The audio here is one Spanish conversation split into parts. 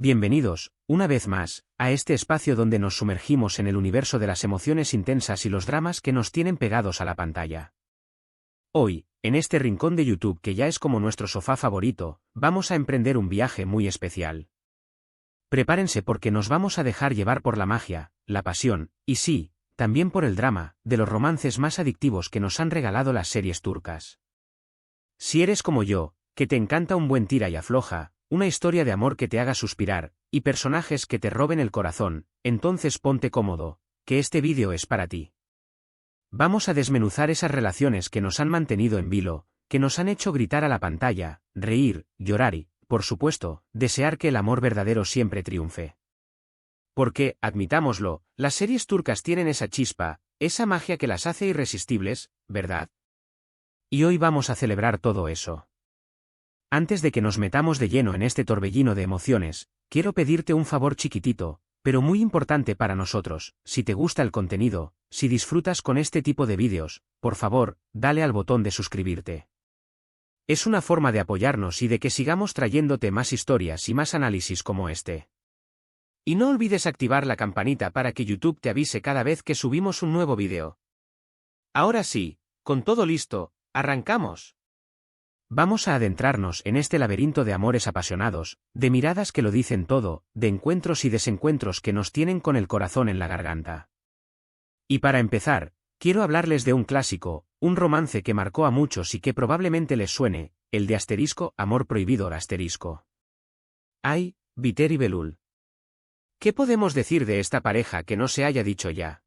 Bienvenidos, una vez más, a este espacio donde nos sumergimos en el universo de las emociones intensas y los dramas que nos tienen pegados a la pantalla. Hoy, en este rincón de YouTube que ya es como nuestro sofá favorito, vamos a emprender un viaje muy especial. Prepárense porque nos vamos a dejar llevar por la magia, la pasión, y sí, también por el drama, de los romances más adictivos que nos han regalado las series turcas. Si eres como yo, que te encanta un buen tira y afloja, una historia de amor que te haga suspirar, y personajes que te roben el corazón, entonces ponte cómodo, que este vídeo es para ti. Vamos a desmenuzar esas relaciones que nos han mantenido en vilo, que nos han hecho gritar a la pantalla, reír, llorar y, por supuesto, desear que el amor verdadero siempre triunfe. Porque, admitámoslo, las series turcas tienen esa chispa, esa magia que las hace irresistibles, ¿verdad? Y hoy vamos a celebrar todo eso. Antes de que nos metamos de lleno en este torbellino de emociones, quiero pedirte un favor chiquitito, pero muy importante para nosotros. Si te gusta el contenido, si disfrutas con este tipo de vídeos, por favor, dale al botón de suscribirte. Es una forma de apoyarnos y de que sigamos trayéndote más historias y más análisis como este. Y no olvides activar la campanita para que YouTube te avise cada vez que subimos un nuevo vídeo. Ahora sí, con todo listo, arrancamos. Vamos a adentrarnos en este laberinto de amores apasionados, de miradas que lo dicen todo, de encuentros y desencuentros que nos tienen con el corazón en la garganta. Y para empezar, quiero hablarles de un clásico, un romance que marcó a muchos y que probablemente les suene, el de Amor prohibido *. Ay, Biter y Belul. ¿Qué podemos decir de esta pareja que no se haya dicho ya?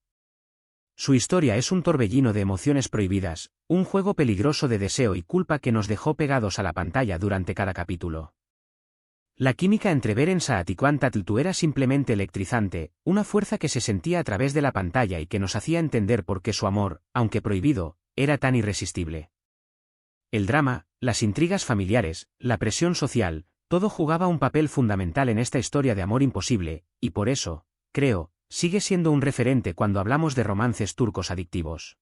Su historia es un torbellino de emociones prohibidas, un juego peligroso de deseo y culpa que nos dejó pegados a la pantalla durante cada capítulo. La química entre Beren Saat y Kaan Tatltu era simplemente electrizante, una fuerza que se sentía a través de la pantalla y que nos hacía entender por qué su amor, aunque prohibido, era tan irresistible. El drama, las intrigas familiares, la presión social, todo jugaba un papel fundamental en esta historia de amor imposible, y por eso, creo, sigue siendo un referente cuando hablamos de romances turcos adictivos.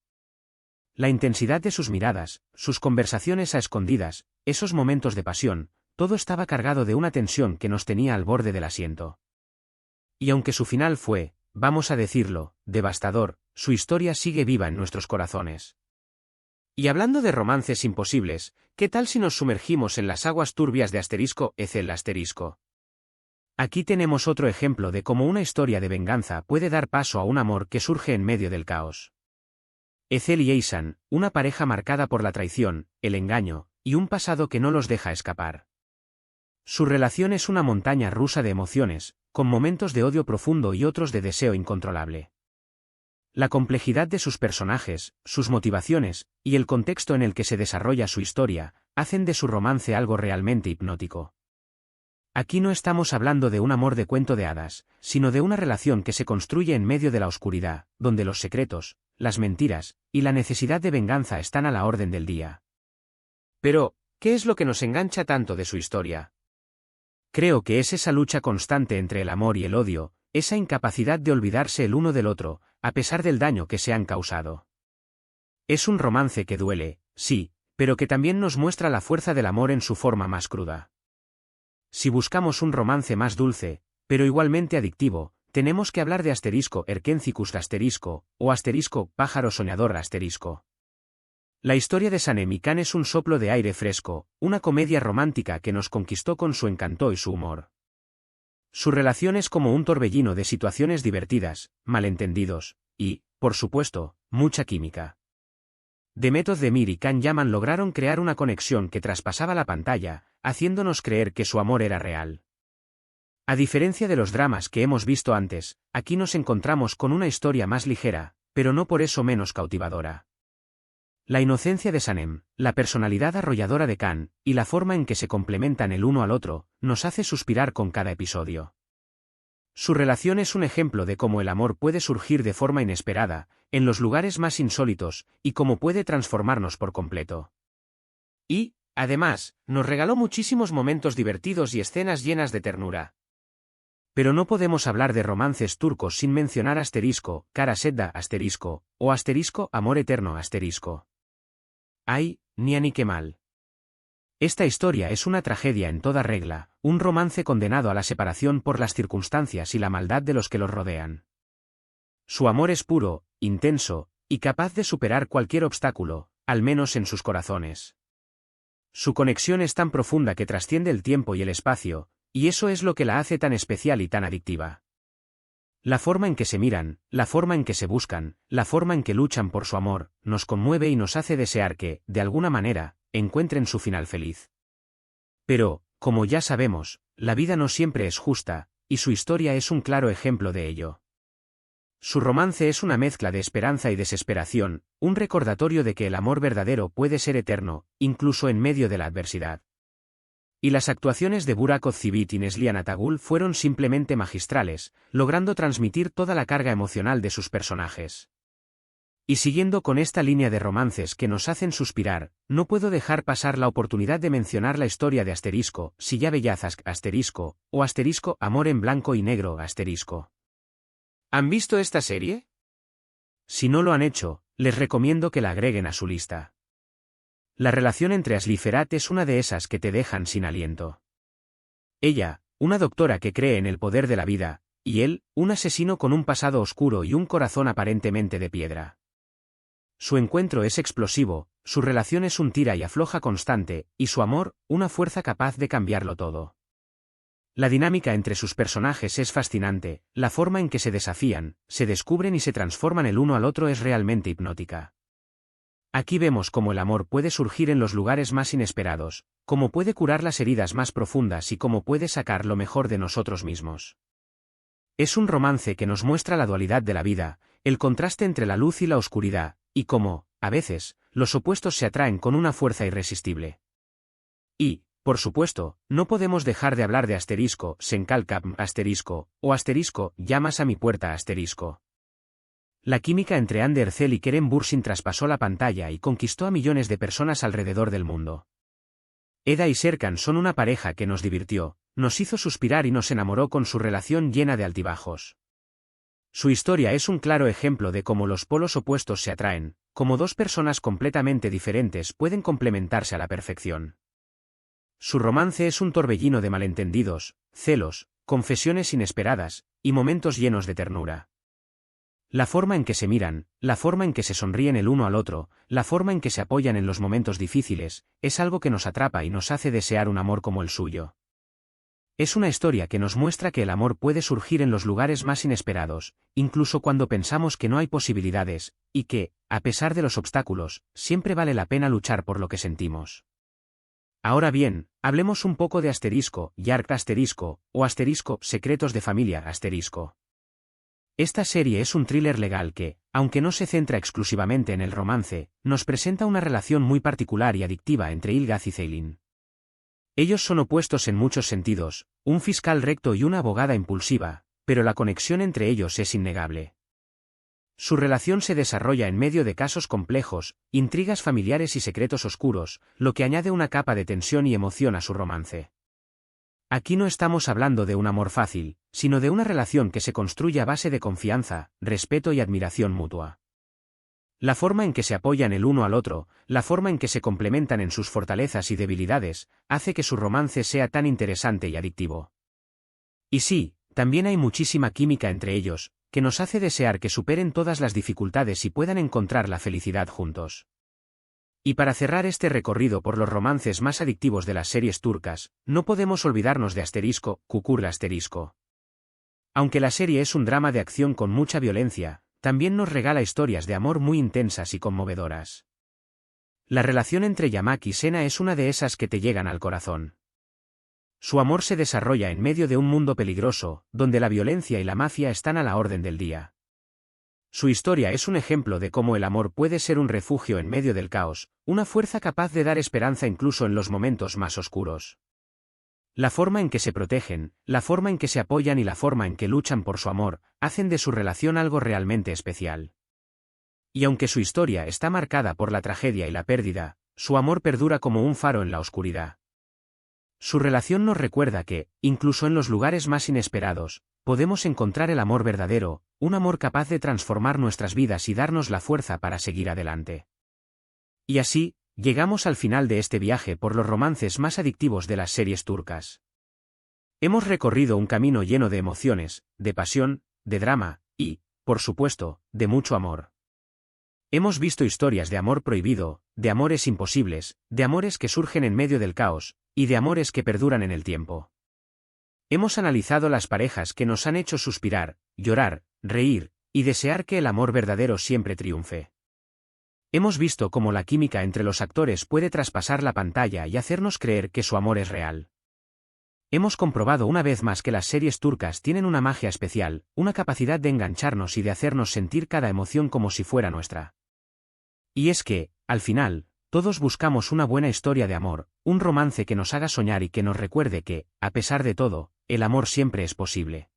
La intensidad de sus miradas, sus conversaciones a escondidas, esos momentos de pasión, todo estaba cargado de una tensión que nos tenía al borde del asiento. Y aunque su final fue, vamos a decirlo, devastador, su historia sigue viva en nuestros corazones. Y hablando de romances imposibles, ¿qué tal si nos sumergimos en las aguas turbias de Ecel *? Aquí tenemos otro ejemplo de cómo una historia de venganza puede dar paso a un amor que surge en medio del caos. Ecel y Eysan, una pareja marcada por la traición, el engaño, y un pasado que no los deja escapar. Su relación es una montaña rusa de emociones, con momentos de odio profundo y otros de deseo incontrolable. La complejidad de sus personajes, sus motivaciones, y el contexto en el que se desarrolla su historia, hacen de su romance algo realmente hipnótico. Aquí no estamos hablando de un amor de cuento de hadas, sino de una relación que se construye en medio de la oscuridad, donde los secretos, las mentiras, y la necesidad de venganza están a la orden del día. Pero, ¿qué es lo que nos engancha tanto de su historia? Creo que es esa lucha constante entre el amor y el odio, esa incapacidad de olvidarse el uno del otro, a pesar del daño que se han causado. Es un romance que duele, sí, pero que también nos muestra la fuerza del amor en su forma más cruda. Si buscamos un romance más dulce, pero igualmente adictivo, tenemos que hablar de Erkencicus o Pájaro soñador *. La historia de Sanem y Kaan es un soplo de aire fresco, una comedia romántica que nos conquistó con su encanto y su humor. Su relación es como un torbellino de situaciones divertidas, malentendidos, y, por supuesto, mucha química. Demet Özdemir y Can Yaman lograron crear una conexión que traspasaba la pantalla, haciéndonos creer que su amor era real. A diferencia de los dramas que hemos visto antes, aquí nos encontramos con una historia más ligera, pero no por eso menos cautivadora. La inocencia de Sanem, la personalidad arrolladora de Can, y la forma en que se complementan el uno al otro, nos hace suspirar con cada episodio. Su relación es un ejemplo de cómo el amor puede surgir de forma inesperada, en los lugares más insólitos, y cómo puede transformarnos por completo. Y, además, nos regaló muchísimos momentos divertidos y escenas llenas de ternura. Pero no podemos hablar de romances turcos sin mencionar Kara Sedda o Amor eterno *. Ay, Nihan y Kemal. Esta historia es una tragedia en toda regla, un romance condenado a la separación por las circunstancias y la maldad de los que los rodean. Su amor es puro, intenso, y capaz de superar cualquier obstáculo, al menos en sus corazones. Su conexión es tan profunda que trasciende el tiempo y el espacio, y eso es lo que la hace tan especial y tan adictiva. La forma en que se miran, la forma en que se buscan, la forma en que luchan por su amor, nos conmueve y nos hace desear que, de alguna manera, encuentren su final feliz. Pero, como ya sabemos, la vida no siempre es justa, y su historia es un claro ejemplo de ello. Su romance es una mezcla de esperanza y desesperación, un recordatorio de que el amor verdadero puede ser eterno, incluso en medio de la adversidad. Y las actuaciones de Burak Ozcivit y Neslihan Atagul fueron simplemente magistrales, logrando transmitir toda la carga emocional de sus personajes. Y siguiendo con esta línea de romances que nos hacen suspirar, no puedo dejar pasar la oportunidad de mencionar la historia de Silla Bellazas o Amor en blanco y negro ¿Han visto esta serie? Si no lo han hecho, les recomiendo que la agreguen a su lista. La relación entre Asli y Ferhat es una de esas que te dejan sin aliento. Ella, una doctora que cree en el poder de la vida, y él, un asesino con un pasado oscuro y un corazón aparentemente de piedra. Su encuentro es explosivo, su relación es un tira y afloja constante, y su amor, una fuerza capaz de cambiarlo todo. La dinámica entre sus personajes es fascinante, la forma en que se desafían, se descubren y se transforman el uno al otro es realmente hipnótica. Aquí vemos cómo el amor puede surgir en los lugares más inesperados, cómo puede curar las heridas más profundas y cómo puede sacar lo mejor de nosotros mismos. Es un romance que nos muestra la dualidad de la vida, el contraste entre la luz y la oscuridad, y cómo, a veces, los opuestos se atraen con una fuerza irresistible. Y, por supuesto, no podemos dejar de hablar de Senkalkam o Llamas a mi puerta . La química entre Hande Erçel y Kerem Bürsin traspasó la pantalla y conquistó a millones de personas alrededor del mundo. Eda y Serkan son una pareja que nos divirtió, nos hizo suspirar y nos enamoró con su relación llena de altibajos. Su historia es un claro ejemplo de cómo los polos opuestos se atraen, cómo dos personas completamente diferentes pueden complementarse a la perfección. Su romance es un torbellino de malentendidos, celos, confesiones inesperadas, y momentos llenos de ternura. La forma en que se miran, la forma en que se sonríen el uno al otro, la forma en que se apoyan en los momentos difíciles, es algo que nos atrapa y nos hace desear un amor como el suyo. Es una historia que nos muestra que el amor puede surgir en los lugares más inesperados, incluso cuando pensamos que no hay posibilidades, y que, a pesar de los obstáculos, siempre vale la pena luchar por lo que sentimos. Ahora bien, hablemos un poco de Yark o Secretos de Familia . Esta serie es un thriller legal que, aunque no se centra exclusivamente en el romance, nos presenta una relación muy particular y adictiva entre Ilgaz y Ceylin. Ellos son opuestos en muchos sentidos, un fiscal recto y una abogada impulsiva, pero la conexión entre ellos es innegable. Su relación se desarrolla en medio de casos complejos, intrigas familiares y secretos oscuros, lo que añade una capa de tensión y emoción a su romance. Aquí no estamos hablando de un amor fácil, sino de una relación que se construye a base de confianza, respeto y admiración mutua. La forma en que se apoyan el uno al otro, la forma en que se complementan en sus fortalezas y debilidades, hace que su romance sea tan interesante y adictivo. Y sí, también hay muchísima química entre ellos, que nos hace desear que superen todas las dificultades y puedan encontrar la felicidad juntos. Y para cerrar este recorrido por los romances más adictivos de las series turcas, no podemos olvidarnos de Kukurla . Aunque la serie es un drama de acción con mucha violencia, también nos regala historias de amor muy intensas y conmovedoras. La relación entre Yamak y Sena es una de esas que te llegan al corazón. Su amor se desarrolla en medio de un mundo peligroso, donde la violencia y la mafia están a la orden del día. Su historia es un ejemplo de cómo el amor puede ser un refugio en medio del caos, una fuerza capaz de dar esperanza incluso en los momentos más oscuros. La forma en que se protegen, la forma en que se apoyan y la forma en que luchan por su amor, hacen de su relación algo realmente especial. Y aunque su historia está marcada por la tragedia y la pérdida, su amor perdura como un faro en la oscuridad. Su relación nos recuerda que, incluso en los lugares más inesperados, podemos encontrar el amor verdadero, un amor capaz de transformar nuestras vidas y darnos la fuerza para seguir adelante. Y así, llegamos al final de este viaje por los romances más adictivos de las series turcas. Hemos recorrido un camino lleno de emociones, de pasión, de drama, y, por supuesto, de mucho amor. Hemos visto historias de amor prohibido, de amores imposibles, de amores que surgen en medio del caos, y de amores que perduran en el tiempo. Hemos analizado las parejas que nos han hecho suspirar, llorar, reír, y desear que el amor verdadero siempre triunfe. Hemos visto cómo la química entre los actores puede traspasar la pantalla y hacernos creer que su amor es real. Hemos comprobado una vez más que las series turcas tienen una magia especial, una capacidad de engancharnos y de hacernos sentir cada emoción como si fuera nuestra. Y es que, al final, todos buscamos una buena historia de amor, un romance que nos haga soñar y que nos recuerde que, a pesar de todo, el amor siempre es posible.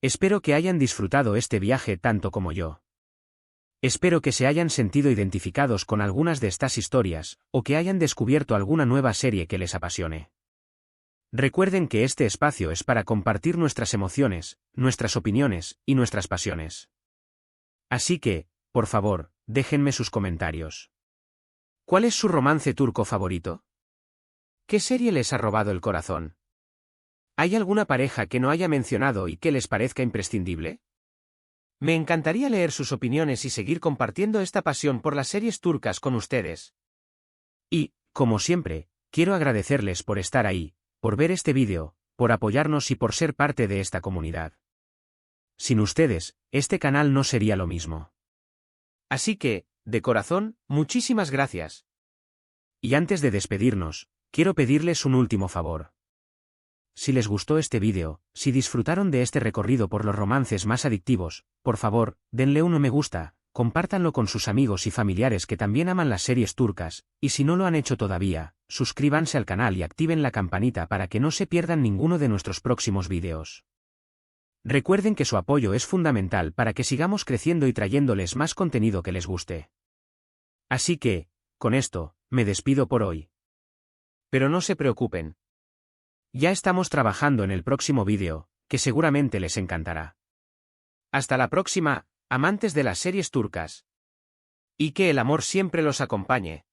Espero que hayan disfrutado este viaje tanto como yo. Espero que se hayan sentido identificados con algunas de estas historias, o que hayan descubierto alguna nueva serie que les apasione. Recuerden que este espacio es para compartir nuestras emociones, nuestras opiniones y nuestras pasiones. Así que, por favor, déjenme sus comentarios. ¿Cuál es su romance turco favorito? ¿Qué serie les ha robado el corazón? ¿Hay alguna pareja que no haya mencionado y que les parezca imprescindible? Me encantaría leer sus opiniones y seguir compartiendo esta pasión por las series turcas con ustedes. Y, como siempre, quiero agradecerles por estar ahí, por ver este vídeo, por apoyarnos y por ser parte de esta comunidad. Sin ustedes, este canal no sería lo mismo. Así que, de corazón, muchísimas gracias. Y antes de despedirnos, quiero pedirles un último favor. Si les gustó este vídeo, si disfrutaron de este recorrido por los romances más adictivos, por favor, denle un me gusta, compártanlo con sus amigos y familiares que también aman las series turcas, y si no lo han hecho todavía, suscríbanse al canal y activen la campanita para que no se pierdan ninguno de nuestros próximos vídeos. Recuerden que su apoyo es fundamental para que sigamos creciendo y trayéndoles más contenido que les guste. Así que, con esto, me despido por hoy. Pero no se preocupen. Ya estamos trabajando en el próximo vídeo, que seguramente les encantará. Hasta la próxima, amantes de las series turcas. Y que el amor siempre los acompañe.